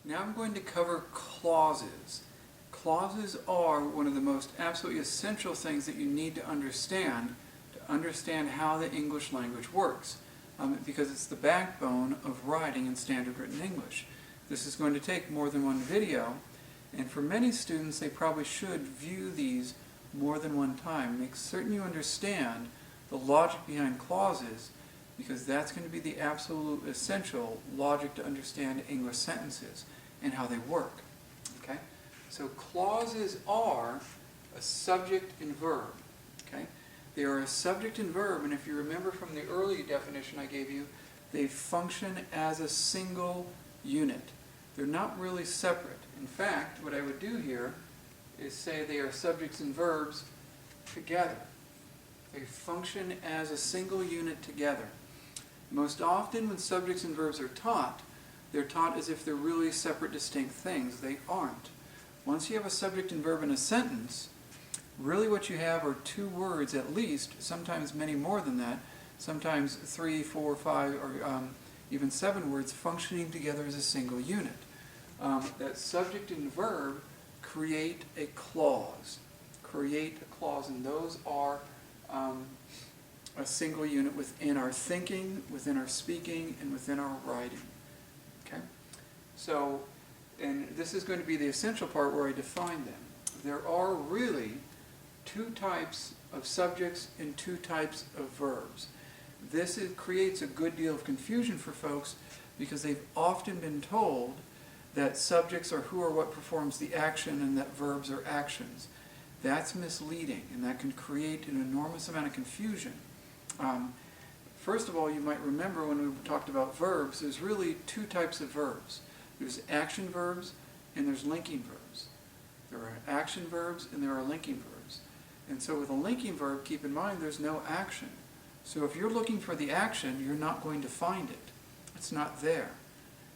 Now I'm going to cover clauses. Clauses are one of the most absolutely essential things that you need to understand how the English language works, because it's the backbone of writing in standard written English. This is going to take more than one video, and for many students they probably should view these more than one time. Make certain you understand the logic behind clauses, because that's going to be the absolute essential logic to understand English sentences and how they work. Okay? So clauses are a subject and verb. Okay? They are a subject and verb, and if you remember from the early definition I gave you, they function as a single unit. They're not really separate. In fact, what I would do here is say they are subjects and verbs together. They function as a single unit together. Most often when subjects and verbs are taught, they're taught as if they're really separate, distinct things. They aren't. Once you have a subject and verb in a sentence, really what you have are two words at least, sometimes many more than that, sometimes 3, 4, 5, or even 7 words functioning together as a single unit. That subject and verb create a clause. And those are a single unit within our thinking, within our speaking, and within our writing. Okay? So, and this is going to be the essential part where I define them. There are really two types of subjects and two types of verbs. This creates a good deal of confusion for folks because they've often been told that subjects are who or what performs the action and that verbs are actions. That's misleading, and that can create an enormous amount of confusion. First of all, you might remember when we talked about verbs, there's really two types of verbs. There's action verbs and there's linking verbs. There are action verbs and there are linking verbs. And so with a linking verb, keep in mind there's no action. So if you're looking for the action, you're not going to find it. It's not there.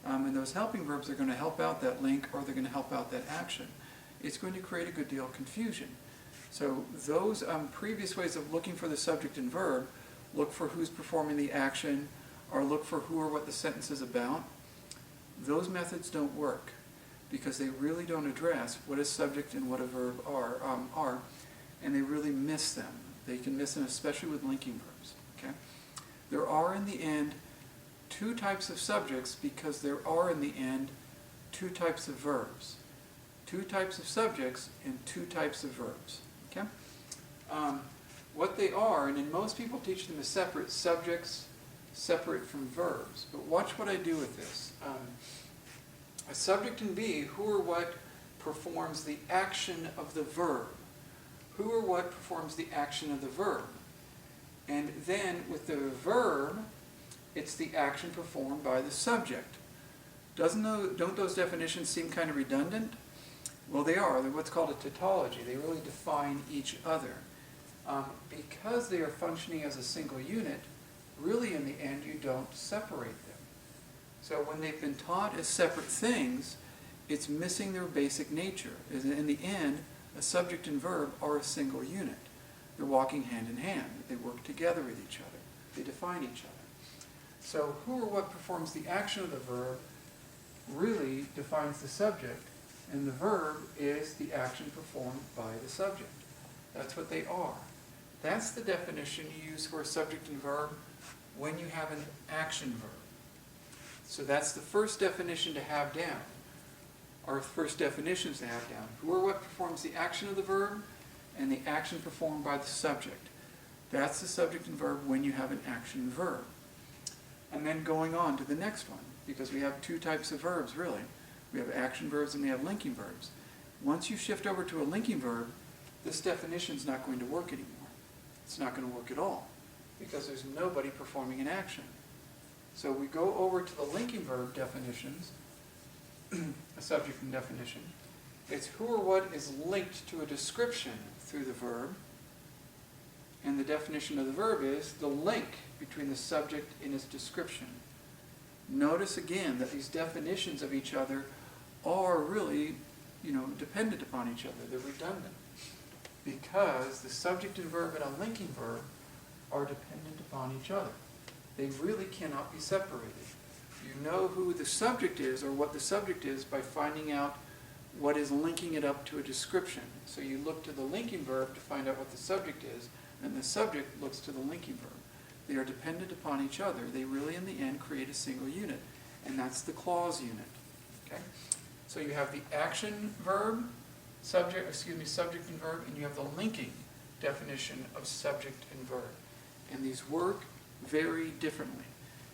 And those helping verbs are going to help out that link, or they're going to help out that action. It's going to create a good deal of confusion. So those previous ways of looking for the subject and verb, look for who's performing the action, or look for who or what the sentence is about, those methods don't work because they really don't address what a subject and what a verb are, and they really miss them. They can miss them, especially with linking verbs. Okay? There are, in the end, two types of subjects because there are, in the end, two types of verbs. Two types of subjects and two types of verbs. Okay? What they are, and then most people teach them as separate subjects, separate from verbs. But watch what I do with this. A subject can be who or what performs the action of the verb. Who or what performs the action of the verb. And then with the verb, it's the action performed by the subject. Don't those definitions seem kind of redundant? Well, they are. They're what's called a tautology. They really define each other. Because they are functioning as a single unit, really in the end you don't separate them. So when they've been taught as separate things, it's missing their basic nature. In the end, a subject and verb are a single unit. They're walking hand in hand. They work together with each other. They define each other. So who or what performs the action of the verb really defines the subject, and the verb is the action performed by the subject. That's what they are. That's the definition you use for a subject and verb when you have an action verb. So that's the first definition to have down, or first definitions to have down. Who or what performs the action of the verb and the action performed by the subject. That's the subject and verb when you have an action verb. And then going on to the next one, because we have two types of verbs really. We have action verbs and we have linking verbs. Once you shift over to a linking verb, this definition is not going to work anymore. It's not going to work at all because there's nobody performing an action. So we go over to the linking verb definitions, a subject and definition. It's who or what is linked to a description through the verb, and the definition of the verb is the link between the subject and its description. Notice again that these definitions of each other are really, dependent upon each other. They're redundant because the subject and verb and a linking verb are dependent upon each other. They really cannot be separated. You know who the subject is or what the subject is by finding out what is linking it up to a description. So you look to the linking verb to find out what the subject is, and the subject looks to the linking verb. They are dependent upon each other. They really, in the end, create a single unit, and that's the clause unit. Okay? So you have the action verb, subject and verb, and you have the linking definition of subject and verb. And these work very differently.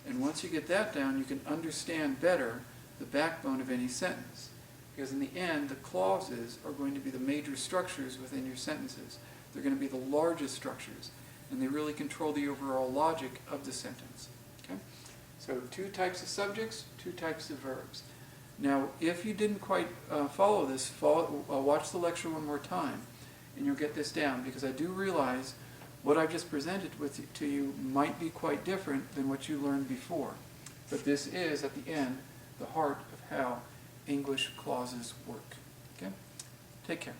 And once you get that down, you can understand better the backbone of any sentence. Because in the end, the clauses are going to be the major structures within your sentences. They're going to be the largest structures, and they really control the overall logic of the sentence. Okay? So 2 types of subjects, 2 types of verbs. Now, if you didn't quite follow this, watch the lecture one more time, and you'll get this down, because I do realize what I've just presented to you might be quite different than what you learned before. But this is, at the end, the heart of how English clauses work. Okay? Take care.